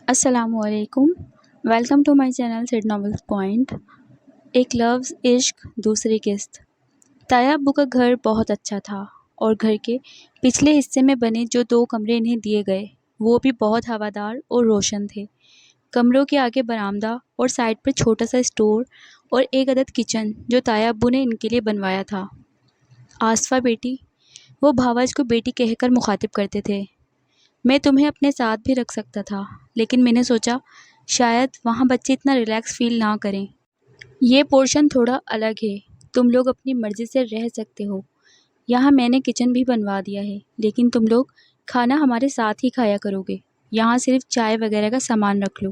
السلام علیکم، welcome to my channel sad novels point. ایک لفظ عشق دوسری قسط۔ تایا ابو کا گھر بہت اچھا تھا اور گھر کے پچھلے حصے میں بنے جو 2 کمرے انہیں دیے گئے وہ بھی بہت ہوادار اور روشن تھے۔ کمروں کے آگے برآمدہ اور سائڈ پر چھوٹا سا اسٹور اور ایک عدد کچن جو تایا ابو نے ان کے لیے بنوایا تھا۔ آصفہ بیٹی، وہ بھاوج کو بیٹی کہہ کر مخاطب کرتے تھے۔ میں تمہیں اپنے ساتھ بھی رکھ سکتا تھا، لیکن میں نے سوچا شاید وہاں بچے اتنا ریلیکس فیل نہ کریں۔ یہ پورشن تھوڑا الگ ہے، تم لوگ اپنی مرضی سے رہ سکتے ہو۔ یہاں میں نے کچن بھی بنوا دیا ہے، لیکن تم لوگ کھانا ہمارے ساتھ ہی کھایا کرو گے۔ یہاں صرف چائے وغیرہ کا سامان رکھ لو،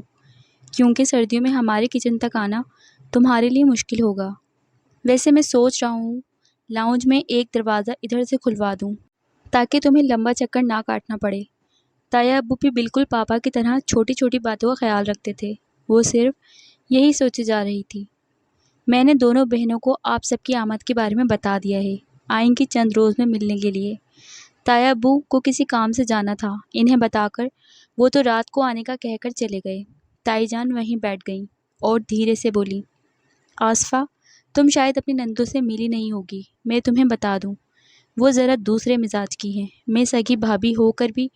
کیونکہ سردیوں میں ہمارے کچن تک آنا تمہارے لیے مشکل ہوگا۔ ویسے میں سوچ رہا ہوں لاؤنج میں ایک دروازہ ادھر سے کھلوا دوں تاکہ تمہیں لمبا چکر نہ کاٹنا پڑے۔ تایا ابو بھی بالکل پاپا کی طرح چھوٹی چھوٹی باتوں کا خیال رکھتے تھے، وہ صرف یہی سوچے جا رہی تھی۔ میں نے دونوں بہنوں کو آپ سب کی آمد کے بارے میں بتا دیا ہے، آئیں گی چند روز میں ملنے کے لیے۔ تایا ابو کو کسی کام سے جانا تھا، انہیں بتا کر وہ تو رات کو آنے کا کہہ کر چلے گئے۔ تائی جان وہیں بیٹھ گئیں اور دھیرے سے بولی، آصفہ تم شاید اپنی نندوں سے ملی نہیں ہوگی، میں تمہیں بتا دوں وہ ذرا دوسرے مزاج کی ہیں۔ میں سگی بھابھی ہو کر بھی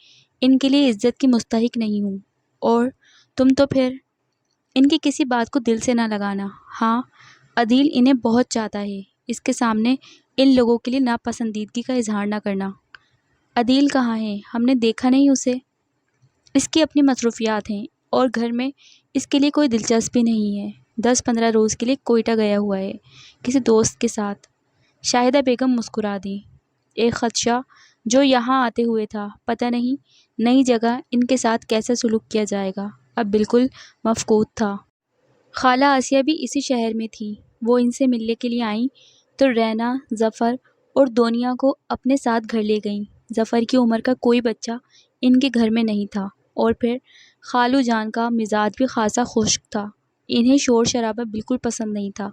ان کے لیے عزت کی مستحق نہیں ہوں، اور تم تو پھر ان کی کسی بات کو دل سے نہ لگانا۔ ہاں، عدیل انہیں بہت چاہتا ہے، اس کے سامنے ان لوگوں کے لیے ناپسندیدگی کا اظہار نہ کرنا۔ عدیل کہاں ہے؟ ہم نے دیکھا نہیں اسے۔ اس کی اپنی مصروفیات ہیں اور گھر میں اس کے لیے کوئی دلچسپی نہیں ہے۔ 10-15 روز کے لیے کوئٹہ گیا ہوا ہے کسی دوست کے ساتھ۔ شاہدہ بیگم مسکرا دیں۔ ایک خدشہ جو یہاں آتے ہوئے تھا، پتہ نہیں نئی جگہ ان کے ساتھ کیسا سلوک کیا جائے گا، اب بالکل مفقود تھا۔ خالہ آسیہ بھی اسی شہر میں تھیں، وہ ان سے ملنے کے لیے آئیں تو رینا، ظفر اور دنیا کو اپنے ساتھ گھر لے گئیں۔ ظفر کی عمر کا کوئی بچہ ان کے گھر میں نہیں تھا، اور پھر خالو جان کا مزاج بھی خاصا خشک تھا، انہیں شور شرابہ بالکل پسند نہیں تھا۔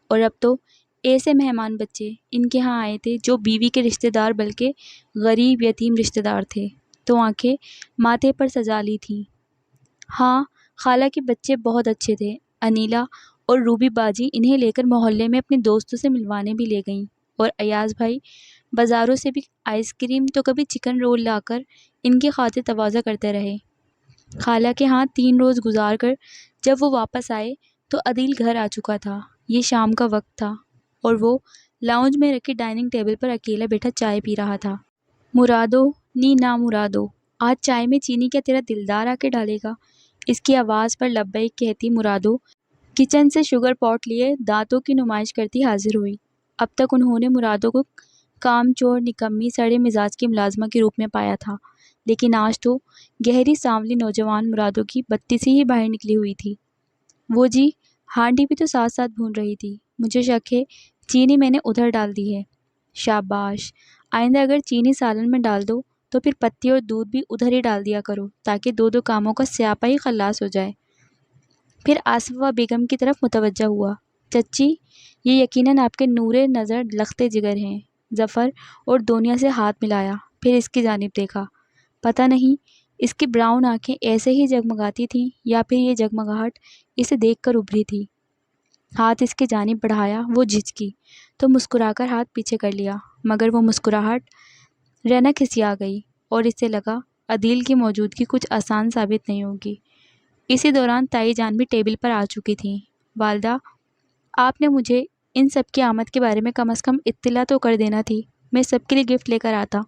اور اب تو ایسے مہمان بچے ان کے ہاں آئے تھے جو بیوی کے رشتہ دار بلکہ غریب یتیم رشتہ دار تھے، تو آنکھیں ماتھے پر سجا لی تھیں۔ ہاں، خالہ کے بچے بہت اچھے تھے۔ انیلا اور روبی باجی انہیں لے کر محلے میں اپنے دوستوں سے ملوانے بھی لے گئیں، اور ایاز بھائی بازاروں سے بھی آئس کریم تو کبھی چکن رول لا کر ان کی خاطر تواضع کرتے رہے۔ خالہ کے ہاں 3 روز گزار کر جب وہ واپس آئے تو عدیل گھر آ چکا تھا۔ یہ شام کا وقت تھا اور وہ لاؤنج میں رکھی ڈائننگ ٹیبل پر اکیلا بیٹھا چائے پی رہا تھا۔ مرادو نی نا مرادو، آج چائے میں چینی کیا تیرا دلدار آ کے ڈالے گا؟ اس کی آواز پر لبیک کہتی مرادو کچن سے شوگر پاٹ لیے دانتوں کی نمائش کرتی حاضر ہوئی۔ اب تک انہوں نے مرادو کو کام چور، نکمی، سڑے مزاج کی ملازمہ کے روپ میں پایا تھا، لیکن آج تو گہری سانولی نوجوان مرادو کی بتی سے ہی باہر نکلی ہوئی تھی۔ وہ جی، ہانڈی بھی تو ساتھ ساتھ بھون رہی تھی، مجھے شک ہے چینی میں نے ادھر ڈال دی ہے۔ شاباش، آئندہ اگر چینی سالن میں ڈال دو تو پھر پتی اور دودھ بھی ادھر ہی ڈال دیا کرو، تاکہ 2 کاموں کا سیاپا ہی خلاص ہو جائے۔ پھر آصفہ بیگم کی طرف متوجہ ہوا، چچی یہ یقیناً آپ کے نور نظر لخت جگر ہیں۔ ظفر اور دنیا سے ہاتھ ملایا، پھر اس کی جانب دیکھا۔ پتہ نہیں اس کی براؤن آنکھیں ایسے ہی جگمگاتی تھیں یا پھر یہ جگمگاہٹ اسے دیکھ کر ابھری تھی۔ ہاتھ اس کی جانب بڑھایا، وہ جھجکی تو مسکرا کر ہاتھ پیچھے کر لیا، مگر وہ مسکراہٹ رینا کھسیا گئی اور اسے لگا عدیل کی موجودگی کچھ آسان ثابت نہیں ہوگی۔ اسی دوران تائی جان بھی ٹیبل پر آ چکی تھیں۔ والدہ، آپ نے مجھے ان سب کی آمد کے بارے میں کم از کم اطلاع تو کر دینا تھی، میں سب کے لیے گفٹ لے کر آتا۔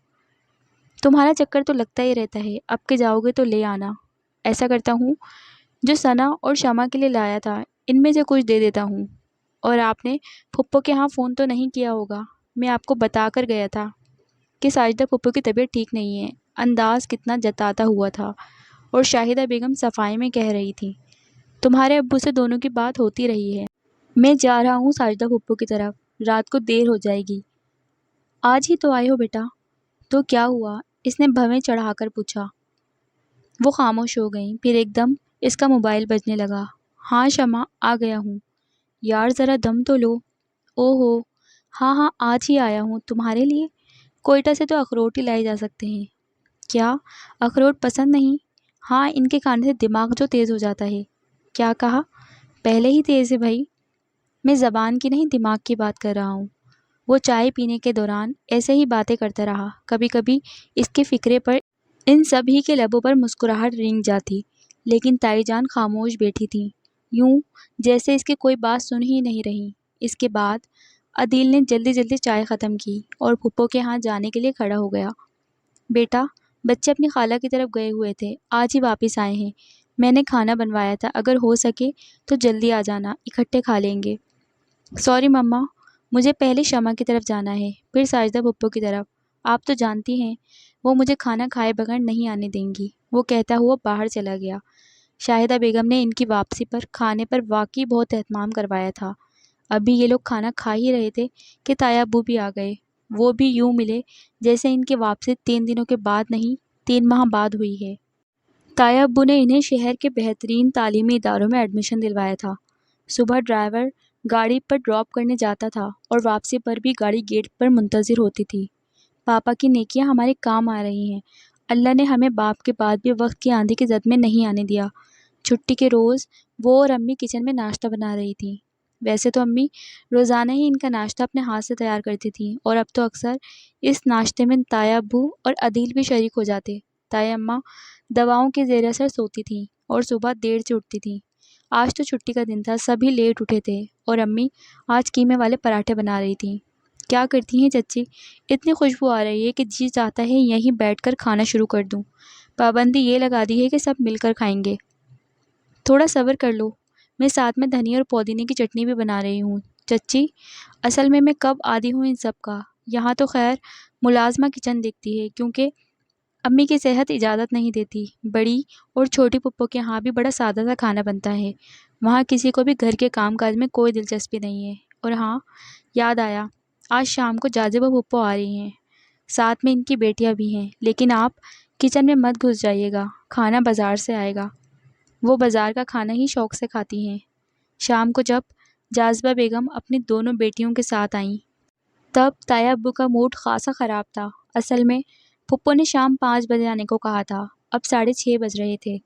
تمہارا چکر تو لگتا ہی رہتا ہے، اب کے جاؤ گے تو لے آنا۔ ایسا کرتا ہوں جو ثنا اور شمع کے لیے لایا تھا ان میں سے کچھ دے دیتا ہوں۔ اور آپ نے پھپھو کے ہاں فون تو نہیں کیا ہوگا؟ میں آپ کو بتا کر گیا تھا کہ ساجدہ پھپھو کی طبیعت ٹھیک نہیں ہے۔ انداز کتنا جتاتا ہوا تھا، اور شاہدہ بیگم صفائی میں کہہ رہی تھی، تمہارے ابو سے دونوں کی بات ہوتی رہی ہے۔ میں جا رہا ہوں ساجدہ پھپھو کی طرف، رات کو دیر ہو جائے گی۔ آج ہی تو آئے ہو بیٹا؟ تو کیا ہوا؟ اس نے بھویں چڑھا کر پوچھا۔ وہ خاموش ہو گئیں، پھر ایک دم اس کا موبائل بجنے لگا۔ ہاں شمع، آ گیا ہوں۔ یار ذرا دم تو لو۔ او ہو، ہاں ہاں آج ہی آیا ہوں تمہارے لیے۔ کوئٹہ سے تو اخروٹ ہی لائے جا سکتے ہیں۔ کیا اخروٹ پسند نہیں؟ ہاں، ان کے کھانے سے دماغ جو تیز ہو جاتا ہے۔ کیا کہا؟ پہلے ہی تیز ہے بھائی، میں زبان کی نہیں دماغ کی بات کر رہا ہوں۔ وہ چائے پینے کے دوران ایسے ہی باتیں کرتا رہا، کبھی کبھی اس کے فکرے پر ان سبھی کے لبوں پر مسکراہٹ رنگ جاتی، لیکن تائی جان خاموش بیٹھی تھیں، یوں جیسے اس کی کوئی بات سن ہی نہیں رہی۔ اس کے بعد عدیل نے جلدی جلدی چائے ختم کی اور پھپھو کے ہاں جانے کے لیے کھڑا ہو گیا۔ بیٹا، بچے اپنی خالہ کی طرف گئے ہوئے تھے، آج ہی واپس آئے ہیں۔ میں نے کھانا بنوایا تھا، اگر ہو سکے تو جلدی آ جانا، اکٹھے کھا لیں گے۔ سوری مما، مجھے پہلے شمع کی طرف جانا ہے، پھر ساجدہ پھپھو کی طرف۔ آپ تو جانتی ہیں وہ مجھے کھانا کھائے بغیر نہیں آنے دیں گی، وہ کہتا ہوا باہر چلا گیا۔ شاہدہ بیگم نے ان کی واپسی پر کھانے پر واقعی بہت اہتمام کروایا تھا۔ ابھی یہ لوگ کھانا کھا ہی رہے تھے کہ تایا ابو بھی آ گئے۔ وہ بھی یوں ملے جیسے ان کی واپسی 3 دنوں کے بعد نہیں، 3 ماہ بعد ہوئی ہے۔ تایا ابو نے انہیں شہر کے بہترین تعلیمی اداروں میں ایڈمیشن دلوایا تھا۔ صبح ڈرائیور گاڑی پر ڈراپ کرنے جاتا تھا اور واپسی پر بھی گاڑی گیٹ پر منتظر ہوتی تھی۔ پاپا کی نیکیاں ہمارے کام آ رہی ہیں۔ اللہ نے ہمیں باپ کے بعد بھی وقت کی آندھی کی زد میں نہیں آنے دیا۔ چھٹی کے روز وہ اور امی کچن میں ناشتہ بنا رہی تھیں۔ ویسے تو امی روزانہ ہی ان کا ناشتہ اپنے ہاتھ سے تیار کرتی تھیں اور اب تو اکثر اس ناشتے میں تایا ابو اور عدیل بھی شریک ہو جاتے۔ تایا اماں دواؤں کے زیر اثر سوتی تھیں اور صبح دیر سے اٹھتی تھیں۔ آج تو چھٹی کا دن تھا، سبھی لیٹ اٹھے تھے اور امی آج قیمے والے پراٹھے بنا رہی تھیں۔ کیا کرتی ہیں چچی؟ اتنی خوشبو آ رہی ہے کہ جی چاہتا ہے یہیں بیٹھ کر کھانا شروع کر دوں۔ پابندی یہ لگا دی ہے کہ سب مل کر کھائیں گے۔ تھوڑا صبر کر لو، میں ساتھ میں دھنیا اور پودینے کی چٹنی بھی بنا رہی ہوں۔ چچی، اصل میں کب عادی ہوں ان سب کا۔ یہاں تو خیر ملازمہ کچن دیکھتی ہے کیونکہ امی کی صحت اجازت نہیں دیتی۔ بڑی اور چھوٹی پھپھو کے ہاں بھی بڑا سادہ سا کھانا بنتا ہے، وہاں کسی کو بھی گھر کے کام کاج میں کوئی دلچسپی نہیں ہے۔ اور ہاں، یاد آیا، آج شام کو جازبہ پھپھو آ رہی ہیں، ساتھ میں ان کی بیٹیاں بھی ہیں، لیکن آپ کچن میں مت گھس جائیے گا، کھانا بازار سے آئے گا۔ وہ بازار کا کھانا ہی شوق سے کھاتی ہیں۔ شام کو جب جازبہ بیگم اپنی دونوں بیٹیوں کے ساتھ آئیں تب تایا ابو کا موڈ خاصا خراب تھا۔ اصل میں پھپھو نے شام 5 بجے آنے کو کہا تھا، اب 6:30 بج رہے تھے۔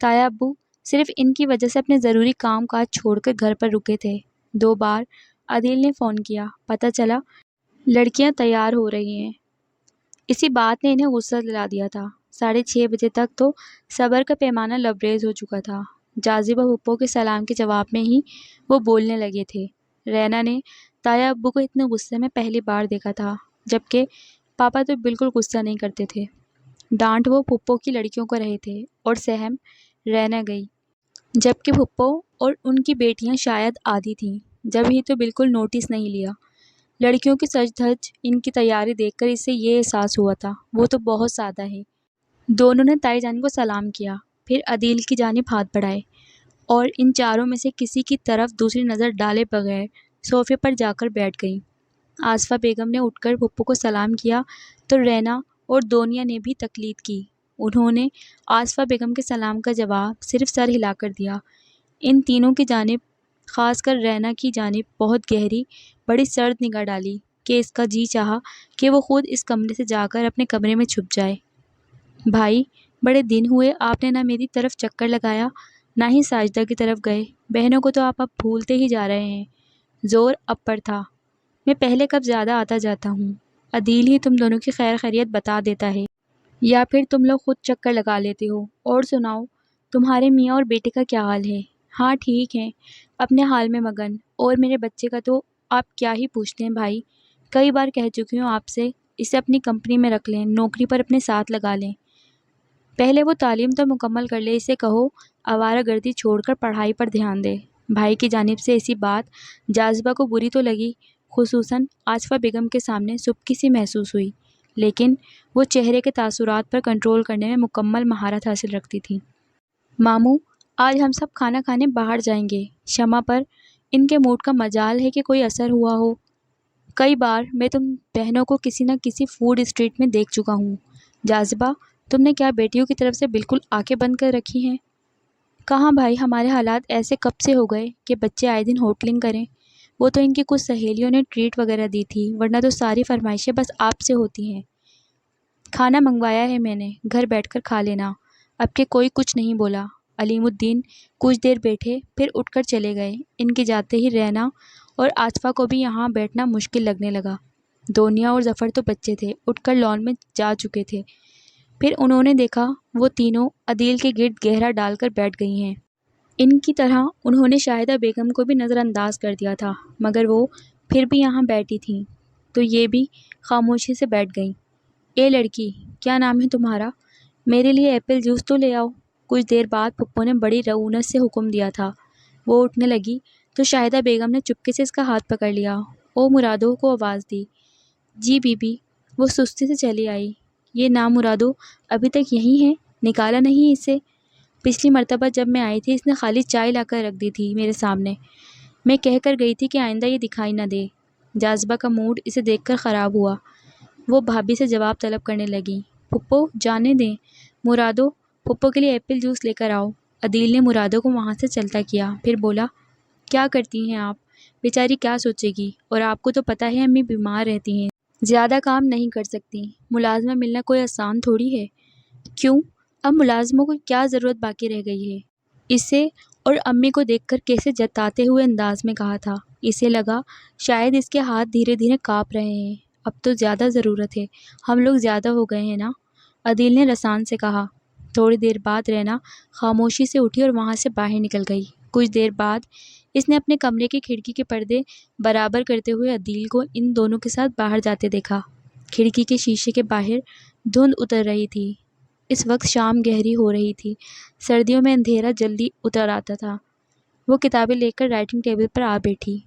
تایا ابو صرف ان کی وجہ سے اپنے ضروری کام کاج چھوڑ کر گھر پر رکے تھے۔ 2 بار عدیل نے فون کیا، پتہ چلا لڑکیاں تیار ہو رہی ہیں۔ اسی بات نے انہیں غصہ دلا دیا تھا۔ 6:30 بجے تک تو صبر کا پیمانہ لبریز ہو چکا تھا۔ جازبہ پھپھو کے سلام کے جواب میں ہی وہ بولنے لگے تھے۔ رینا نے تایا ابو کو اتنے غصے میں پہلی بار دیکھا تھا، جبکہ پاپا تو بالکل غصہ نہیں کرتے تھے۔ ڈانٹ وہ پھپھو کی لڑکیوں کو رہے تھے اور سہم رینا گئی، جبکہ پھپھو اور ان کی بیٹیاں شاید آدھی تھیں، جب ہی تو بالکل نوٹس نہیں لیا۔ لڑکیوں کی سج دھج ان کی تیاری دیکھ کر اسے یہ احساس ہوا تھا وہ تو بہت سادہ ہے۔ دونوں نے تائی جان کو سلام کیا، پھر عدیل کی جانب ہاتھ بڑھائے اور ان چاروں میں سے کسی کی طرف دوسری نظر ڈالے بغیر صوفے پر جا کر بیٹھ گئیں۔ آصفہ بیگم نے اٹھ کر پھپھو کو سلام کیا تو رینا اور دونیا نے بھی تقلید کی۔ انہوں نے آصفہ بیگم کے سلام کا جواب صرف سر ہلا کر دیا۔ ان تینوں کی جانب، خاص کر رینا کی جانب بہت گہری، بڑی سرد نگاہ ڈالی کہ اس کا جی چاہا کہ وہ خود اس کمرے سے جا کر اپنے کمرے میں چھپ جائے۔ بھائی، بڑے دن ہوئے آپ نے نہ میری طرف چکر لگایا نہ ہی ساجدہ کی طرف گئے، بہنوں کو تو آپ اب بھولتے ہی جا رہے ہیں۔ زور اب پر تھا، میں پہلے کب زیادہ آتا جاتا ہوں، عدیل ہی تم دونوں کی خیر خیریت بتا دیتا ہے یا پھر تم لوگ خود چکر لگا لیتے ہو۔ اور سناؤ، تمہارے میاں اور بیٹے کا کیا حال ہے؟ ہاں ٹھیک ہیں، اپنے حال میں مگن، اور میرے بچے کا تو آپ کیا ہی پوچھتے ہیں بھائی، کئی بار کہہ چکی ہوں آپ سے اسے اپنی کمپنی میں رکھ لیں، نوکری پر اپنے ساتھ لگا لیں، پہلے وہ تعلیم تو مکمل کر لے، اسے کہو آوارہ گردی چھوڑ کر پڑھائی پر دھیان دے۔ بھائی کی جانب سے ایسی بات جازبہ کو بری تو لگی، خصوصاً آصفہ بیگم کے سامنے سبکی سی محسوس ہوئی، لیکن وہ چہرے کے تاثرات پر کنٹرول کرنے میں مکمل مہارت حاصل رکھتی تھی۔ ماموں، آج ہم سب کھانا کھانے باہر جائیں گے، شمع پر ان کے موڈ کا مجال ہے کہ کوئی اثر ہوا ہو۔ کئی بار میں تم بہنوں کو کسی نہ کسی فوڈ اسٹریٹ میں دیکھ چکا ہوں۔ جازبہ، تم نے کیا بیٹیوں کی طرف سے بالکل آنکھیں بند کر رکھی ہیں؟ کہاں بھائی، ہمارے حالات ایسے کب سے ہو گئے کہ بچے آئے دن ہوٹلنگ کریں؟ وہ تو ان کی کچھ سہیلیوں نے ٹریٹ وغیرہ دی تھی، ورنہ تو ساری فرمائشیں بس آپ سے ہوتی ہیں۔ کھانا منگوایا ہے میں نے، گھر بیٹھ کر کھا لینا۔ اب کہ کوئی کچھ نہیں بولا۔ علیم الدین کچھ دیر بیٹھے، پھر اٹھ کر چلے گئے۔ ان کے جاتے ہی رینا اور عاطفہ کو بھی یہاں بیٹھنا مشکل لگنے لگا۔ دنیا اور ظفر تو بچے تھے، اٹھ کر لان میں جا چکے تھے۔ پھر انہوں نے دیکھا وہ تینوں عدیل کے گرد گہرا ڈال کر بیٹھ گئی ہیں۔ ان کی طرح انہوں نے شاہدہ بیگم کو بھی نظر انداز کر دیا تھا، مگر وہ پھر بھی یہاں بیٹھی تھیں تو یہ بھی خاموشی سے بیٹھ گئیں۔ اے لڑکی، کیا نام ہے تمہارا؟ میرے لیے ایپل جوس تو لے آؤ۔ کچھ دیر بعد پھپھو نے بڑی رعونت سے حکم دیا تھا۔ وہ اٹھنے لگی تو شاہدہ بیگم نے چپکے سے اس کا ہاتھ پکڑ لیا۔ او مرادو کو آواز دی۔ G B be. وہ سستی سے چلی آئی۔ یہ نامرادو ابھی تک یہیں ہے؟ نکالا نہیں اسے؟ پچھلی مرتبہ جب میں آئی تھی اس نے خالی چائے لا کر رکھ دی تھی میرے سامنے۔ میں کہہ کر گئی تھی کہ آئندہ یہ دکھائی نہ دے۔ جاذبہ کا موڈ اسے دیکھ کر خراب ہوا۔ وہ بھابھی سے جواب طلب کرنے لگی۔ پھپھو جانے دیں، مرادو پھپھو کے لیے ایپل جوس لے کر آؤ۔ عدیل نے مرادو کو وہاں سے چلتا کیا، پھر بولا، کیا کرتی ہیں آپ؟ بیچاری کیا سوچے گی؟ اور آپ کو تو پتہ ہے امی بیمار رہتی ہیں، زیادہ کام نہیں کر سکتی۔ ملازمہ ملنا کوئی آسان تھوڑی ہے۔ کیوں؟ اب ملازموں کو کیا ضرورت باقی رہ گئی ہے؟ اسے اور امی کو دیکھ کر کیسے جتاتے ہوئے انداز میں کہا تھا۔ اسے لگا شاید اس کے ہاتھ دھیرے دھیرے کانپ رہے ہیں۔ اب تو زیادہ ضرورت ہے، ہم لوگ زیادہ ہو گئے ہیں نا؟ عدیل نے رسان سے کہا۔ تھوڑی دیر بعد رینا خاموشی سے اٹھی اور وہاں سے باہر نکل گئی۔ کچھ دیر بعد اس نے اپنے کمرے کی کھڑکی کے پردے برابر کرتے ہوئے عدیل کو ان دونوں کے ساتھ باہر جاتے دیکھا۔ کھڑکی کے شیشے کے باہر دھند اتر رہی تھی۔ اس وقت شام گہری ہو رہی تھی۔ سردیوں میں اندھیرا جلدی اتر آتا تھا۔ وہ کتابیں لے کر رائٹنگ ٹیبل پر آ بیٹھی۔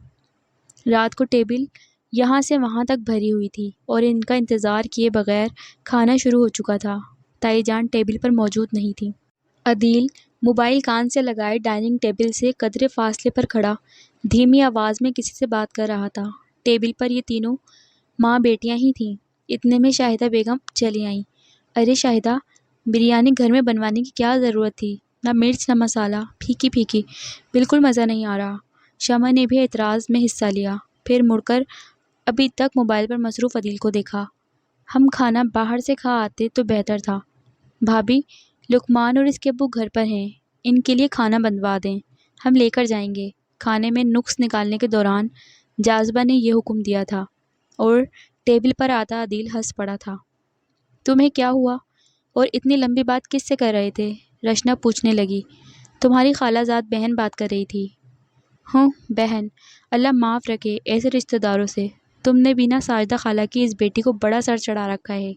رات کو ٹیبل یہاں سے وہاں تک بھری ہوئی تھی اور ان کا انتظار کیے بغیر کھانا شروع ہو چکا تھا۔ تائی جان ٹیبل پر موجود نہیں تھی۔ عدیل موبائل کان سے لگائے ڈائننگ ٹیبل سے قدرے فاصلے پر کھڑا دھیمی آواز میں کسی سے بات کر رہا تھا۔ ٹیبل پر یہ تینوں ماں بیٹیاں ہی تھیں۔ اتنے میں شاہدہ بیگم چلی آئیں۔ ارے شاہدہ، بریانی گھر میں بنوانے کی کیا ضرورت تھی؟ نہ مرچ نہ مسالہ، پھیکی پھیکی، بالکل مزہ نہیں آ رہا۔ شمع نے بھی اعتراض میں حصہ لیا، پھر مڑ کر ابھی تک موبائل پر مصروف عدیل کو دیکھا۔ ہم کھانا باہر سے کھا آتے تو بہتر تھا۔ بھابھی، لقمان اور اس کے ابو گھر پر ہیں، ان کے لیے کھانا بنوا دیں، ہم لے کر جائیں گے۔ کھانے میں نقص نکالنے کے دوران جاذبہ نے یہ حکم دیا تھا اور ٹیبل پر آتا عدیل ہنس پڑا تھا۔ تمہیں کیا ہوا اور اتنی لمبی بات کس سے کر رہے تھے؟ رشنا پوچھنے لگی۔ تمہاری خالہ زاد بہن بات کر رہی تھی۔ ہوں، بہن، اللہ معاف رکھے ایسے رشتہ داروں سے۔ تم نے بھی نا ساجدہ خالہ کی اس بیٹی کو بڑا سر چڑھا رکھا ہے۔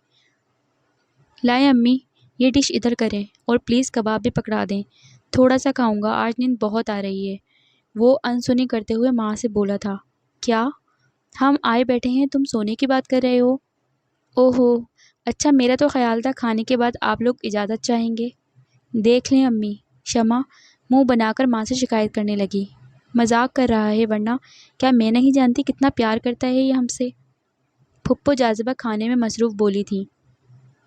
لائیں امی، یہ ڈش ادھر کریں اور پلیز کباب بھی پکڑا دیں، تھوڑا سا کھاؤں گا، آج نیند بہت آ رہی ہے۔ وہ انسنی کرتے ہوئے ماں سے بولا تھا۔ کیا؟ ہم آئے بیٹھے ہیں، تم سونے کی بات کر رہے ہو؟ اوہو، اچھا، میرا تو خیال تھا کھانے کے بعد آپ لوگ اجازت چاہیں گے۔ دیکھ لیں امی، شمع منہ بنا کر ماں سے شکایت کرنے لگی۔ مذاق کر رہا ہے، ورنہ کیا میں نہیں جانتی کتنا پیار کرتا ہے یہ ہم سے؟ پھپھو جاذبہ کھانے میں مصروف بولی تھی۔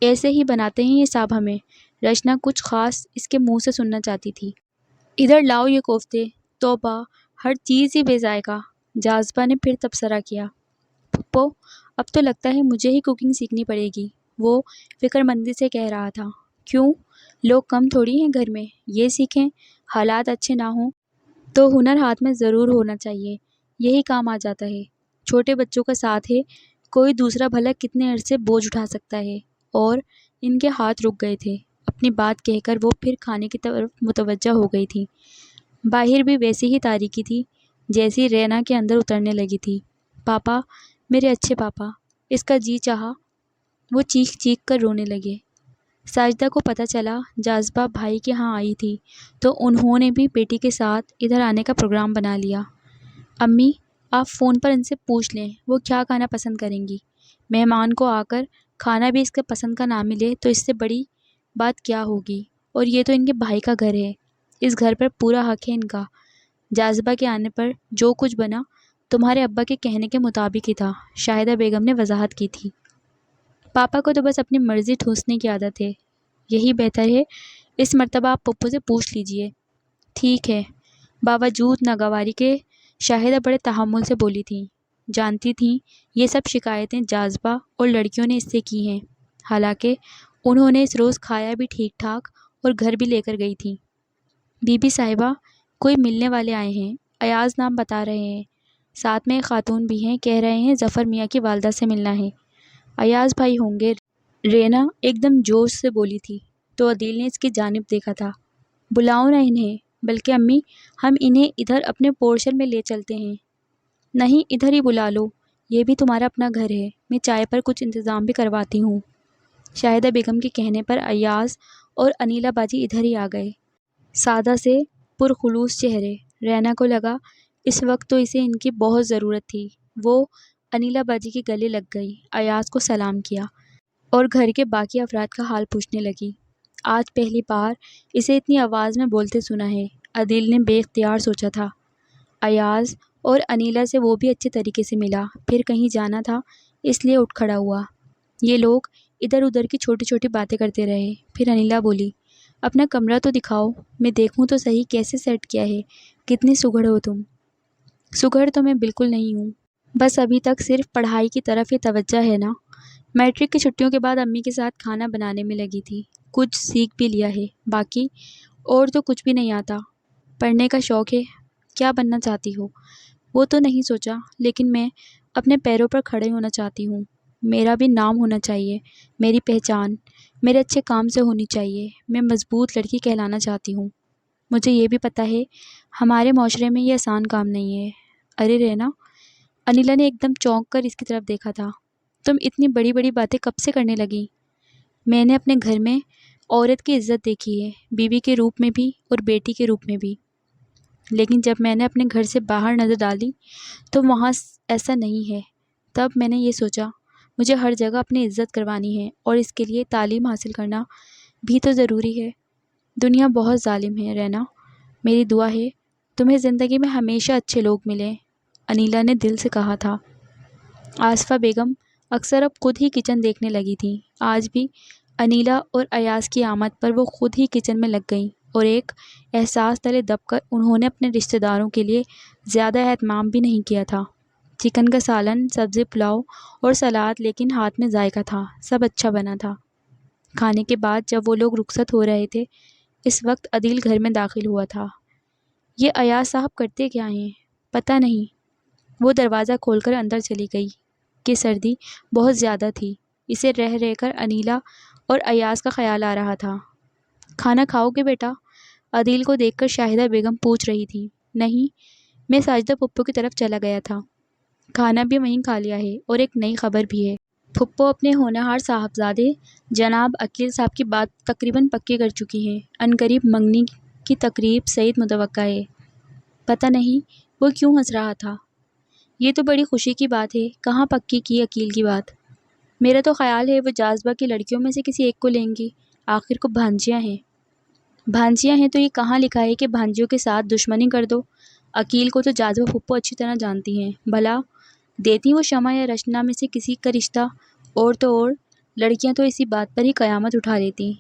ایسے ہی بناتے ہیں یہ صاحب ہمیں۔ رشنا کچھ خاص اس کے منہ سے سننا چاہتی تھی۔ ادھر لاؤ یہ کوفتے، توبہ، ہر چیز ہی بے ذائقہ۔ جاذبہ نے پھر تبصرہ کیا۔ پھپھو، اب تو لگتا ہے مجھے ہی کوکنگ سیکھنی پڑے گی، وہ فکر مندی سے کہہ رہا تھا۔ کیوں؟ لوگ کم تھوڑی ہیں گھر میں، یہ سیکھیں۔ حالات اچھے نہ ہوں تو ہنر ہاتھ میں ضرور ہونا چاہیے، یہی کام آ جاتا ہے۔ چھوٹے بچوں کا ساتھ ہے، کوئی دوسرا بھلا کتنے عرصے بوجھ اٹھا سکتا ہے؟ اور ان کے ہاتھ رک گئے تھے۔ اپنی بات کہہ کر وہ پھر کھانے کی طرف متوجہ ہو گئی تھی۔ باہر بھی ویسی ہی تاریکی تھی جیسی رینا کے اندر اترنے لگی تھی۔ پاپا، میرے اچھے پاپا، اس کا جی چاہا وہ چیخ چیخ کر رونے لگے۔ ساجدہ کو پتہ چلا جاذبہ بھائی کے ہاں آئی تھی تو انہوں نے بھی بیٹی کے ساتھ ادھر آنے کا پروگرام بنا لیا۔ امی، آپ فون پر ان سے پوچھ لیں وہ کیا کھانا پسند کریں گی۔ مہمان کو آ کر کھانا بھی اس کے پسند کا نہ ملے تو اس سے بڑی بات کیا ہوگی؟ اور یہ تو ان کے بھائی کا گھر ہے، اس گھر پر پورا حق ہے ان کا۔ جاذبہ کے آنے پر جو کچھ بنا تمہارے ابا کے کہنے کے مطابق ہی تھا، شاہدہ بیگم نے وضاحت کی تھی۔ پاپا کو تو بس اپنی مرضی ٹھوسنے کی عادت ہے، یہی بہتر ہے اس مرتبہ آپ پپو سے پوچھ لیجئے۔ ٹھیک ہے۔ باوجود ناگواری کے شاہدہ بڑے تحمل سے بولی تھیں۔ جانتی تھیں یہ سب شکایتیں جاذبہ اور لڑکیوں نے اس سے کی ہیں، حالانکہ انہوں نے اس روز کھایا بھی ٹھیک ٹھاک اور گھر بھی لے کر گئی تھیں۔ بی بی صاحبہ، کوئی ملنے والے آئے ہیں، ایاز نام بتا رہے ہیں، ساتھ میں ایک خاتون بھی ہیں، کہہ رہے ہیں ظفر میاں کی والدہ سے ملنا ہے۔ ایاز بھائی ہوں گے، رینا ایک دم جوش سے بولی تھی، تو عدیل نے اس کی جانب دیکھا تھا۔ بلاؤ نہ انہیں، بلکہ امی ہم انہیں ادھر اپنے پورشن میں لے چلتے ہیں۔ نہیں، ادھر ہی بلا لو، یہ بھی تمہارا اپنا گھر ہے، میں چائے پر کچھ انتظام بھی کرواتی ہوں۔ شاہدہ بیگم کے کہنے پر ایاز اور انیلا باجی ادھر ہی آ گئے، سادہ سے پرخلوص چہرے۔ رینا کو لگا اس وقت تو اسے ان کی بہت ضرورت تھی۔ وہ انیلا باجی کے گلے لگ گئی، ایاز کو سلام کیا اور گھر کے باقی افراد کا حال پوچھنے لگی۔ آج پہلی بار اسے اتنی آواز میں بولتے سنا ہے، عدیل نے بے اختیار سوچا تھا۔ ایاز اور انیلا سے وہ بھی اچھے طریقے سے ملا، پھر کہیں جانا تھا اس لیے اٹھ کھڑا ہوا۔ یہ لوگ ادھر ادھر کی چھوٹی چھوٹی باتیں کرتے رہے، پھر انیلا بولی، اپنا کمرہ تو دکھاؤ، میں دیکھوں تو صحیح کیسے سیٹ کیا ہے، کتنی سگڑ ہو تم۔ سگڑ تو میں بالکل نہیں ہوں، بس ابھی تک صرف پڑھائی کی طرف ہی توجہ ہے نا۔ میٹرک کی چھٹیوں کے بعد امی کے ساتھ کھانا بنانے میں لگی تھی، کچھ سیکھ بھی لیا ہے، باقی اور تو کچھ بھی نہیں آتا۔ پڑھنے کا شوق ہے، کیا بننا چاہتی ہو؟ وہ تو نہیں سوچا، لیکن میں اپنے پیروں پر کھڑے ہونا چاہتی ہوں، میرا بھی نام ہونا چاہیے، میری پہچان میرے اچھے کام سے ہونی چاہیے، میں مضبوط لڑکی کہلانا چاہتی ہوں۔ مجھے یہ بھی پتہ ہے ہمارے معاشرے میں یہ آسان کام نہیں ہے۔ ارے رینا، انیلا نے ایک دم چونک کر اس کی طرف دیکھا تھا، تم اتنی بڑی بڑی باتیں کب سے کرنے لگی؟ میں نے اپنے گھر میں عورت کی عزت دیکھی ہے، بیوی کے روپ میں بھی اور بیٹی کے روپ میں بھی، لیکن جب میں نے اپنے گھر سے باہر نظر ڈالی تو وہاں ایسا نہیں ہے۔ تب میں نے یہ سوچا مجھے ہر جگہ اپنی عزت کروانی ہے، اور اس کے لیے تعلیم حاصل کرنا بھی تو ضروری ہے۔ دنیا بہت ظالم ہے رینا، میری دعا ہے تمہیں زندگی میں ہمیشہ اچھے لوگ ملیں، انیلا نے دل سے کہا تھا۔ آصفہ بیگم اکثر اب خود ہی کچن دیکھنے لگی تھیں، آج بھی انیلا اور ایاز کی آمد پر وہ خود ہی کچن میں لگ گئیں، اور ایک احساس تلے دب کر انہوں نے اپنے رشتہ داروں کے لیے زیادہ اہتمام بھی نہیں کیا تھا۔ چکن کا سالن، سبزی، پلاؤ اور سلاد، لیکن ہاتھ میں ذائقہ تھا، سب اچھا بنا تھا۔ کھانے کے بعد جب وہ لوگ رخصت ہو رہے تھے، اس وقت عدیل گھر میں داخل ہوا تھا۔ یہ ایاز صاحب کرتے کیا ہیں؟ پتہ نہیں۔ وہ دروازہ کھول کر اندر چلی گئی کہ سردی بہت زیادہ تھی، اسے رہ رہ کر انیلا اور ایاز کا خیال آ رہا تھا۔ کھانا کھاؤ گے بیٹا؟ عدیل کو دیکھ کر شاہدہ بیگم پوچھ رہی تھی۔ نہیں، میں ساجدہ پھپھو کی طرف چلا گیا تھا، کھانا بھی وہیں کھا لیا ہے، اور ایک نئی خبر بھی ہے۔ پھپھو اپنے ہونہار صاحبزادے جناب عقیل صاحب کی بات تقریباً پکی کر چکی ہیں، عنقریب منگنی کی تقریب سعید متوقع ہے۔ پتہ نہیں وہ کیوں ہنس رہا تھا۔ یہ تو بڑی خوشی کی بات ہے، کہاں پکی کی عقیل کی بات؟ میرا تو خیال ہے وہ جاذبہ کی لڑکیوں میں سے کسی ایک کو لیں گی، آخر کو بھانجیاں ہیں۔ بھانجیاں ہیں تو یہ کہاں لکھا ہے کہ بھانجیوں کے ساتھ دشمنی کر دو؟ عقیل کو تو جاذبہ پھپھو اچھی طرح جانتی ہیں، بھلا دیتی وہ شمع یا رچنا میں سے کسی کا رشتہ، اور تو اور لڑکیاں تو اسی بات پر ہی قیامت اٹھا لیتی۔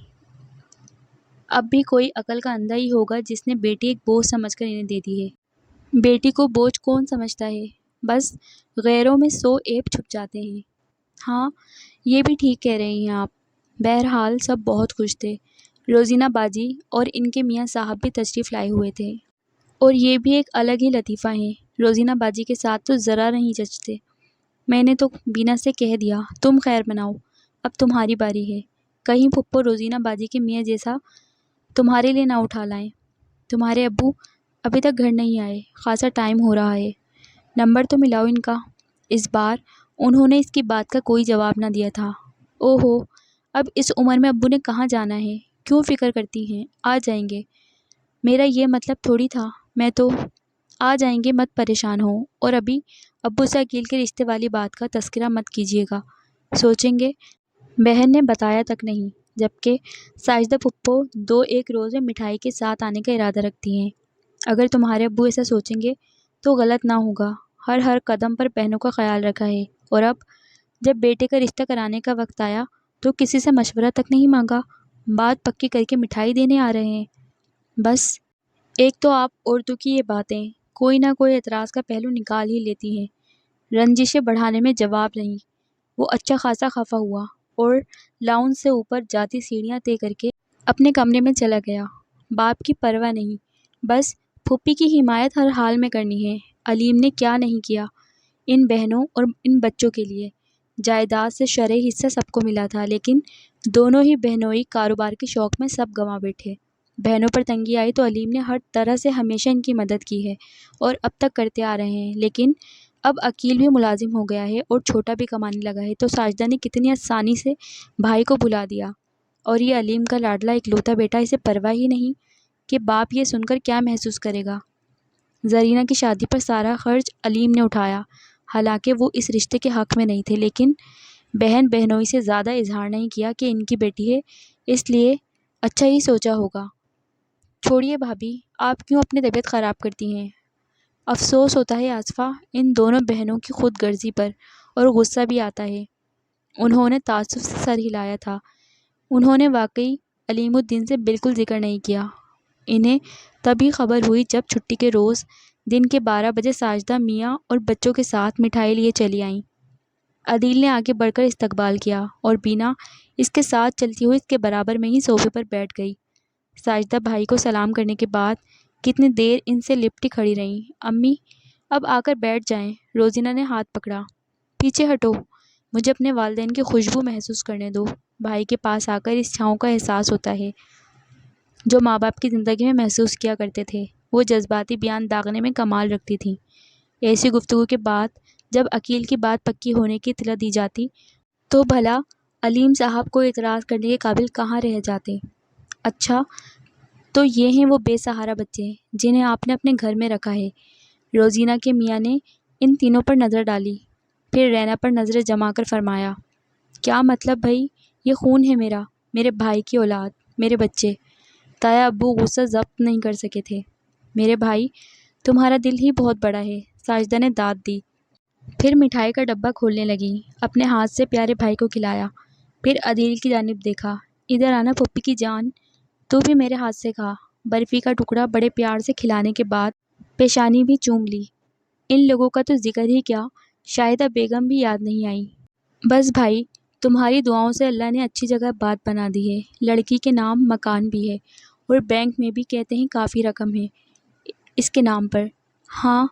اب بھی کوئی عقل کا اندھا ہی ہوگا جس نے بیٹی ایک بوجھ سمجھ کر انہیں دے دی ہے۔ بیٹی کو بوجھ کون سمجھتا ہے؟ بس غیروں میں 100 عیب چھپ جاتے ہیں۔ ہاں، یہ بھی ٹھیک کہہ رہی ہیں آپ۔ بہرحال سب بہت خوش تھے، روزینہ باجی اور ان کے میاں صاحب بھی تشریف لائے ہوئے تھے، اور یہ بھی ایک الگ ہی لطیفہ ہے، روزینہ باجی کے ساتھ تو ذرا نہیں جچتے۔ میں نے تو بینا سے کہہ دیا تم خیر مناؤ، اب تمہاری باری ہے، کہیں پھپھو روزینہ باجی کے میاں جیسا تمہارے لیے نہ اٹھا لائیں۔ تمہارے ابو ابھی تک گھر نہیں آئے، خاصا ٹائم ہو رہا ہے، نمبر تو ملاؤ ان کا۔ اس بار انہوں نے اس کی بات کا کوئی جواب نہ دیا تھا۔ اوہو، اب اس عمر میں ابو نے کہاں جانا ہے، کیوں فکر کرتی ہیں، آ جائیں گے۔ میرا یہ مطلب تھوڑی تھا، میں تو آ جائیں گے، مت پریشان ہو، اور ابھی ابو سے عقیل کے رشتے والی بات کا تذکرہ مت کیجیے گا، سوچیں گے۔ بہن نے بتایا تک نہیں، جبکہ ساجدہ پھپھو 2-1 روز میں مٹھائی کے ساتھ آنے کا ارادہ رکھتی ہیں۔ اگر تمہارے ابو ایسا سوچیں گے تو غلط نہ ہوگا، ہر قدم پر بہنوں کا خیال رکھا ہے، اور اب جب بیٹے کا رشتہ کرانے کا وقت آیا تو کسی سے مشورہ تک نہیں مانگا، بات پکی کر کے مٹھائی دینے آ رہے ہیں۔ بس ایک تو آپ عورتوں کی یہ باتیں کوئی نہ کوئی اعتراض کا پہلو نکال ہی لیتی ہیں، رنجشیں بڑھانے میں جواب نہیں۔ وہ اچھا خاصا خفا ہوا اور لاؤنج سے اوپر جاتی سیڑھیاں طے کر کے اپنے کمرے میں چلا گیا۔ باپ کی پرواہ نہیں، بس پھوپھی کی حمایت ہر حال میں کرنی ہے۔ علیم نے کیا نہیں کیا ان بہنوں اور ان بچوں کے لیے۔ جائیداد سے شرعی حصہ سب کو ملا تھا، لیکن دونوں ہی بہنوئی کاروبار کے شوق میں سب گنوا بیٹھے۔ بہنوں پر تنگی آئی تو علیم نے ہر طرح سے ہمیشہ ان کی مدد کی ہے اور اب تک کرتے آ رہے ہیں، لیکن اب عقیل بھی ملازم ہو گیا ہے اور چھوٹا بھی کمانے لگا ہے تو ساجدہ نے کتنی آسانی سے بھائی کو بھلا دیا، اور یہ علیم کا لاڈلا اکلوتا بیٹا اسے پرواہ ہی نہیں کہ باپ یہ سن کر کیا محسوس کرے گا۔ زرینہ کی شادی پر سارا خرچ علیم نے اٹھایا، حالانکہ وہ اس رشتے کے حق میں نہیں تھے، لیکن بہن بہنوئی سے زیادہ اظہار نہیں کیا کہ ان کی بیٹی ہے، اس لیے اچھا ہی سوچا ہوگا۔ چھوڑیے بھابھی، آپ کیوں اپنی طبیعت خراب کرتی ہیں؟ افسوس ہوتا ہے آصفہ ان دونوں بہنوں کی خود غرضی پر، اور غصہ بھی آتا ہے۔ انہوں نے تعصب سے سر ہلایا تھا۔ انہوں نے واقعی علیم الدین سے بالکل ذکر نہیں کیا۔ انہیں تبھی خبر ہوئی جب چھٹی کے روز دن کے 12 بجے ساجدہ میاں اور بچوں کے ساتھ مٹھائی لیے چلی آئیں۔ عدیل نے آگے بڑھ کر استقبال کیا اور بینا اس کے ساتھ چلتی ہوئی اس کے برابر میں ہی صوفے پر بیٹھ گئی۔ ساجدہ بھائی کو سلام کرنے کے بعد کتنی دیر ان سے لپٹی کھڑی رہیں۔ امی اب آ کر بیٹھ جائیں۔ روزینہ نے ہاتھ پکڑا۔ پیچھے ہٹو، مجھے اپنے والدین کی خوشبو محسوس کرنے دو۔ بھائی کے پاس آ کر اس چھاؤں کا احساس ہوتا ہے جو ماں باپ کی زندگی میں محسوس کیا کرتے تھے۔ وہ جذباتی بیان داغنے میں کمال رکھتی تھیں۔ ایسی گفتگو کے بعد جب عقیل کی بات پکی ہونے کی اطلاع دی جاتی تو بھلا علیم صاحب کو اعتراض کرنے کے قابل کہاں رہ جاتے۔ اچھا تو یہ ہیں وہ بے سہارا بچے جنہیں آپ نے اپنے گھر میں رکھا ہے۔ روزینہ کے میاں نے ان تینوں پر نظر ڈالی، پھر رینا پر نظریں جما کر فرمایا، کیا مطلب بھائی؟ یہ خون ہے میرا، میرے بھائی کی اولاد، میرے بچے۔ تایا ابو غصہ ضبط نہیں کر سکے تھے۔ میرے بھائی تمہارا دل ہی بہت بڑا ہے، ساجدہ نے داد دی۔ پھر مٹھائی کا ڈبہ کھولنے لگی، اپنے ہاتھ سے پیارے بھائی کو کھلایا، پھر عدیل کی جانب دیکھا، ادھر آنا پھوپھی کی جان، تو بھی میرے ہاتھ سے کھا۔ برفی کا ٹکڑا بڑے پیار سے کھلانے کے بعد پیشانی بھی چوم لی۔ ان لوگوں کا تو ذکر ہی کیا، شاہدہ بیگم بھی یاد نہیں آئی۔ بس بھائی تمہاری دعاؤں سے اللہ نے اچھی جگہ بات بنا دی ہے، لڑکی کے نام مکان بھی ہے اور بینک میں بھی کہتے ہیں کافی رقم ہے اس کے نام پر۔ ہاں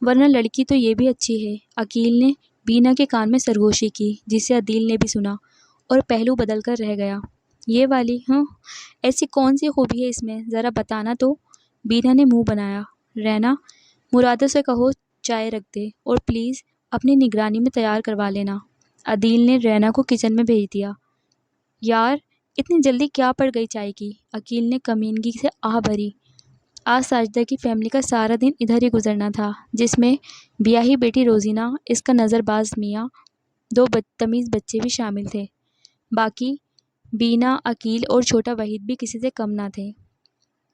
ورنہ لڑکی تو یہ بھی اچھی ہے۔ عقیل نے بینا کے کان میں سرگوشی کی، جسے عدیل نے بھی سنا اور پہلو بدل کر رہ گیا۔ یہ والی؟ ہاں ایسی کون سی خوبی ہے اس میں، ذرا بتانا تو۔ بینا نے منہ بنایا۔ رینا مرادوں سے کہو چائے رکھ دے اور پلیز اپنی نگرانی میں تیار کروا لینا۔ عدیل نے رینا کو کچن میں بھیج دیا۔ یار اتنی جلدی کیا پڑ گئی چائے کی؟ عقیل نے کمینگی سے آہ بھری۔ آج ساجدہ کی فیملی کا سارا دن ادھر ہی گزرنا تھا، جس میں بیاہی بیٹی روزینہ، اس کا نظر باز میاں، 2 بدتمیز بچے بھی شامل تھے۔ باقی بینا، عقیل اور چھوٹا وحید بھی کسی سے کم نہ تھے۔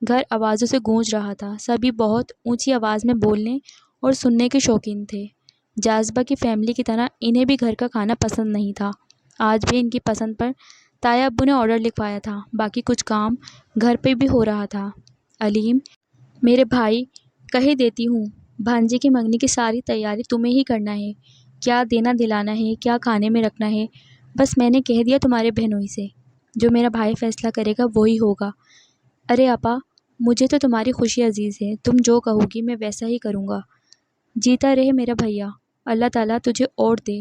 گھر آوازوں سے گونج رہا تھا، سبھی بہت اونچی آواز میں بولنے اور سننے کے شوقین تھے۔ جاذبہ کی فیملی کی طرح انہیں بھی گھر کا کھانا پسند نہیں تھا۔ آج بھی ان کی پسند پر تایا ابو نے آرڈر لکھوایا تھا، باقی کچھ کام گھر پہ بھی ہو رہا تھا۔ علیم میرے بھائی کہہ دیتی ہوں، بھانجے کی منگنی کی ساری تیاری تمہیں ہی کرنا ہے، کیا دینا دلانا ہے، کیا کھانے میں رکھنا ہے، بس میں نے کہہ دیا تمہارے بہنوئی سے، جو میرا بھائی فیصلہ کرے گا وہی ہوگا۔ ارے آپا مجھے تو تمہاری خوشی عزیز ہے، تم جو کہو گی میں ویسا ہی کروں گا۔ جیتا رہے میرا بھیا، اللہ تعالیٰ تجھے اور دے،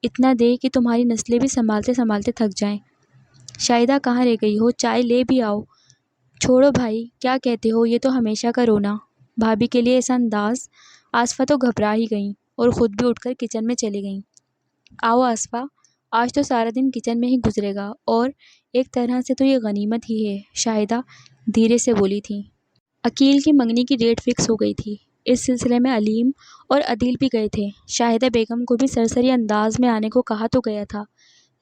اتنا دے کہ تمہاری نسلیں بھی سنبھالتے سنبھالتے تھک جائیں۔ شاہدہ کہاں رہ گئی ہو، چائے لے بھی آؤ۔ چھوڑو بھائی، کیا کہتے ہو، یہ تو ہمیشہ کا رونا۔ بھابھی کے لیے ایسا انداز، آصفہ تو گھبرا ہی گئیں اور خود بھی اٹھ کر کچن میں چلی گئیں۔ آؤ آصفہ، آج تو سارا دن کچن میں ہی گزرے گا، اور ایک طرح سے تو یہ غنیمت ہی ہے، شاہدہ دھیرے سے بولی تھی۔ عقیل کی منگنی کی ڈیٹ فکس ہو گئی تھی۔ اس سلسلے میں علیم اور عدیل بھی گئے تھے۔ شاہدہ بیگم کو بھی سرسری انداز میں آنے کو کہا تو گیا تھا،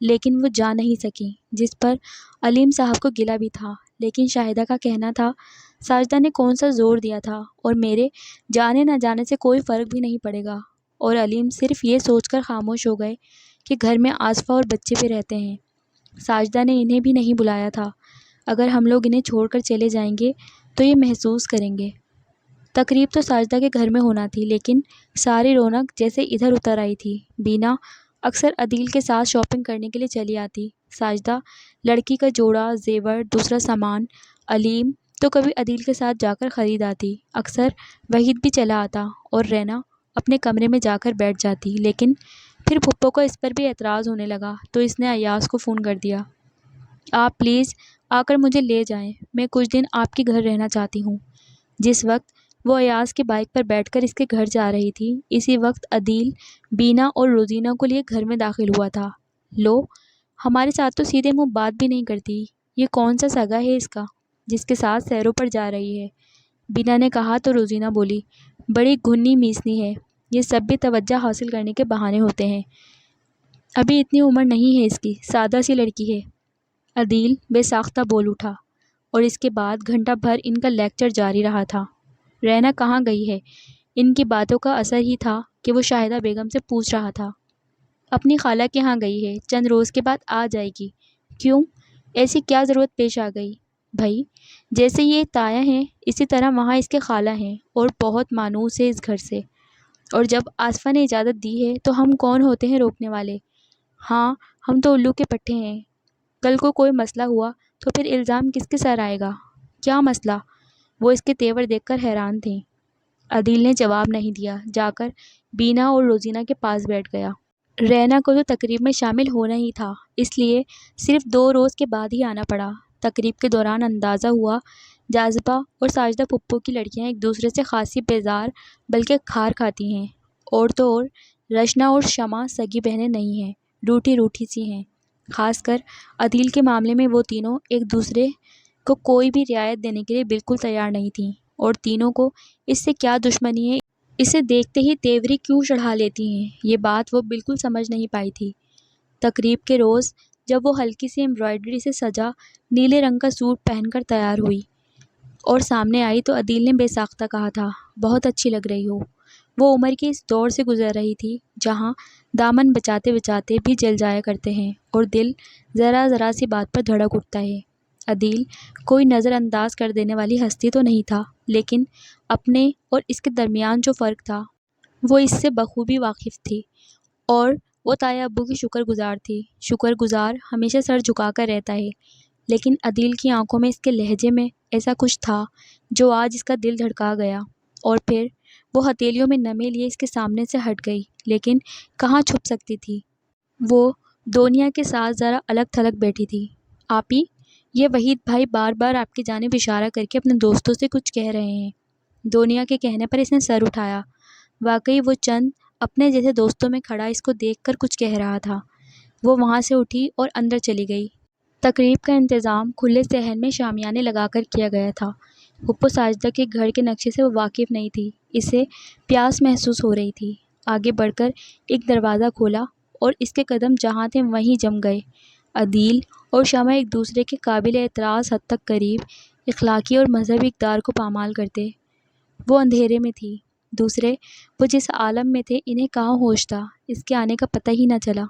لیکن وہ جا نہیں سکی، جس پر علیم صاحب کو گلہ بھی تھا، لیکن شاہدہ کا کہنا تھا ساجدہ نے کون سا زور دیا تھا اور میرے جانے نہ جانے سے کوئی فرق بھی نہیں پڑے گا، اور علیم صرف یہ سوچ کر خاموش ہو گئے کہ گھر میں آصفہ اور بچے بھی رہتے ہیں۔ ساجدہ نے انہیں بھی نہیں بلایا تھا، اگر ہم لوگ انہیں چھوڑ کر چلے جائیں گے تو یہ محسوس کریں گے۔ تقریب تو ساجدہ کے گھر میں ہونا تھی، لیکن ساری رونق جیسے ادھر اتر آئی تھی۔ بینا اکثر عدیل کے ساتھ شاپنگ کرنے کے لیے چلی آتی، ساجدہ لڑکی کا جوڑا زیور، دوسرا سامان، علیم تو کبھی عدیل کے ساتھ جا کر خرید آتی، اکثر وحید بھی چلا آتا اور رینا اپنے کمرے میں جا کر بیٹھ جاتی۔ لیکن پھر پھپھو کو اس پر بھی اعتراض ہونے لگا تو اس نے ایاز کو فون کر دیا، آپ پلیز آ کر مجھے لے جائیں، میں کچھ دن آپ کے گھر رہنا چاہتی ہوں۔ جس وقت وہ ایاز کی بائک پر بیٹھ کر اس کے گھر جا رہی تھی، اسی وقت عدیل بینا اور روزینہ کو لیے گھر میں داخل ہوا تھا۔ لو، ہمارے ساتھ تو سیدھے منہ بات بھی نہیں کرتی، یہ کون سا سگا ہے اس کا جس کے ساتھ سیروں پر جا رہی ہے؟ بینا نے کہا تو روزینہ بولی، بڑی گھنی میسنی ہے، یہ سب بھی توجہ حاصل کرنے کے بہانے ہوتے ہیں، ابھی اتنی عمر نہیں ہے اس کی، سادہ سی لڑکی ہے۔ عدیل بے ساختہ بول اٹھا اور اس کے بعد گھنٹہ بھر ان کا لیکچر جاری رہا تھا۔ رینا کہاں گئی ہے؟ ان کی باتوں کا اثر ہی تھا کہ وہ شاہدہ بیگم سے پوچھ رہا تھا۔ اپنی خالہ کے ہاں گئی ہے، چند روز کے بعد آ جائے گی۔ کیوں؟ ایسی کیا ضرورت پیش آ گئی؟ بھائی، جیسے یہ تایا ہیں اسی طرح وہاں اس کے خالہ ہیں اور بہت مانوس ہے اس گھر سے، اور جب آصفہ نے اجازت دی ہے تو ہم کون ہوتے ہیں روکنے والے؟ ہاں، ہم تو الو کے پٹھے ہیں، کل کو کوئی مسئلہ ہوا تو پھر الزام کس کے سر آئے گا؟ کیا مسئلہ؟ وہ اس کے تیور دیکھ کر حیران تھیں۔ عدیل نے جواب نہیں دیا، جا کر بینا اور روزینہ کے پاس بیٹھ گیا۔ رینا کو تو تقریب میں شامل ہونا ہی تھا، اس لیے صرف 2 روز کے بعد ہی آنا پڑا۔ تقریب کے دوران اندازہ ہوا جاذبہ اور ساجدہ پھپھو کی لڑکیاں ایک دوسرے سے خاصی بیزار بلکہ کھار کھاتی ہیں، اور تو اور رشنا اور شمع سگی بہنیں نہیں ہیں، روٹھی روٹھی سی ہیں۔ خاص کر عدیل کے معاملے میں وہ تینوں ایک دوسرے کو کوئی بھی رعایت دینے کے لیے بالکل تیار نہیں تھیں، اور تینوں کو اس سے کیا دشمنی ہے، اسے دیکھتے ہی تیوری کیوں چڑھا لیتی ہیں، یہ بات وہ بالکل سمجھ نہیں پائی تھی۔ تقریب کے روز جب وہ ہلکی سی ایمبرائڈری سے سجا نیلے رنگ کا سوٹ پہن کر تیار ہوئی اور سامنے آئی تو عدیل نے بے ساختہ کہا تھا، بہت اچھی لگ رہی ہو۔ وہ عمر کی اس دور سے گزر رہی تھی جہاں دامن بچاتے بچاتے بھی جل جایا کرتے ہیں اور دل ذرا ذرا سی بات پر دھڑک اٹھتا ہے۔ عدیل کوئی نظر انداز کر دینے والی ہستی تو نہیں تھا، لیکن اپنے اور اس کے درمیان جو فرق تھا وہ اس سے بخوبی واقف تھی، اور وہ تایا ابو کی شکر گزار تھی۔ شکر گزار ہمیشہ سر جھکا کر رہتا ہے، لیکن عدیل کی آنکھوں میں، اس کے لہجے میں ایسا کچھ تھا جو آج اس کا دل دھڑکا گیا، اور پھر وہ ہتھیلیوں میں نمے لیے اس کے سامنے سے ہٹ گئی، لیکن کہاں چھپ سکتی تھی؟ وہ دنیا کے ساتھ ذرا الگ تھلگ بیٹھی تھی۔ آپی، یہ وحید بھائی بار بار آپ کی جانب اشارہ کر کے اپنے دوستوں سے کچھ کہہ رہے ہیں۔ دنیا کے کہنے پر اس نے سر اٹھایا، واقعی وہ چند اپنے جیسے دوستوں میں کھڑا اس کو دیکھ کر کچھ کہہ رہا تھا۔ وہ وہاں سے اٹھی اور اندر چلی گئی۔ تقریب کا انتظام کھلے صحن میں شامیانے لگا کر کیا گیا تھا۔ پھپھو ساجدہ کے گھر کے نقشے سے وہ واقف نہیں تھی، اسے پیاس محسوس ہو رہی تھی۔ آگے بڑھ کر ایک دروازہ کھولا اور اس کے قدم جہاں تھے وہیں جم گئے۔ عدیل اور شمع ایک دوسرے کے قابل اعتراض حد تک قریب، اخلاقی اور مذہبی اقدار کو پامال کرتے۔ وہ اندھیرے میں تھی، دوسرے وہ جس عالم میں تھے انہیں کہاں ہوش تھا، اس کے آنے کا پتہ ہی نہ چلا۔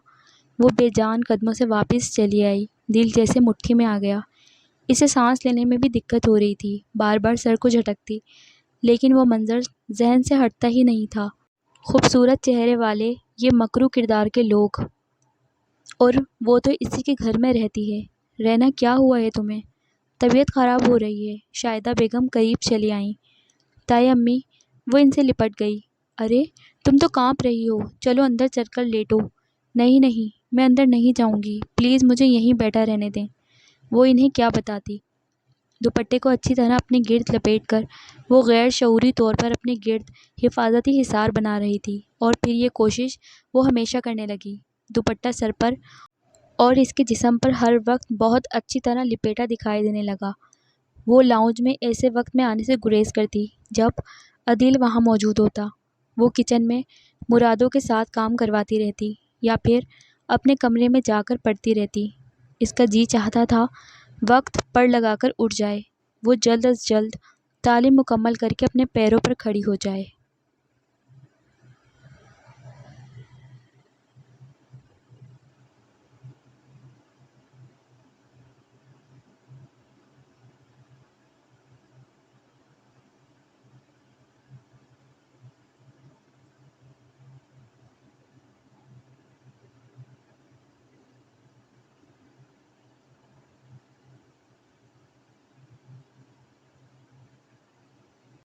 وہ بے جان قدموں سے واپس چلی آئی، دل جیسے مٹھی میں آ گیا۔ اسے سانس لینے میں بھی دقت ہو رہی تھی، بار بار سر کو جھٹکتی، لیکن وہ منظر ذہن سے ہٹتا ہی نہیں تھا۔ خوبصورت چہرے والے یہ مکروہ کردار کے لوگ، اور وہ تو اسی کے گھر میں رہتی ہے۔ رینا، کیا ہوا ہے تمہیں؟ طبیعت خراب ہو رہی ہے۔ شاہدہ بیگم قریب چلی آئیں۔ تائی امی، وہ ان سے لپٹ گئی۔ ارے تم تو کانپ رہی ہو، چلو اندر چل کر لیٹو۔ نہیں نہیں، میں اندر نہیں جاؤں گی، پلیز مجھے یہیں بیٹھا رہنے دیں۔ وہ انہیں کیا بتاتی؟ دوپٹے کو اچھی طرح اپنے گرد لپیٹ کر وہ غیر شعوری طور پر اپنے گرد حفاظتی حصار بنا رہی تھی، اور پھر یہ کوشش وہ ہمیشہ کرنے لگی۔ دوپٹہ سر پر اور اس کے جسم پر ہر وقت بہت اچھی طرح لپیٹا دکھائی دینے لگا۔ وہ لاؤنج میں ایسے وقت میں آنے سے گریز کرتی جب عدیل وہاں موجود ہوتا، وہ کچن میں مرادوں کے ساتھ کام کرواتی رہتی، یا پھر اپنے کمرے میں جا کر پڑھتی رہتی۔ اس کا جی چاہتا تھا وقت پڑ لگا کر اٹھ جائے، وہ جلد از جلد تعلیم مکمل کر کے اپنے پیروں پر کھڑی ہو جائے۔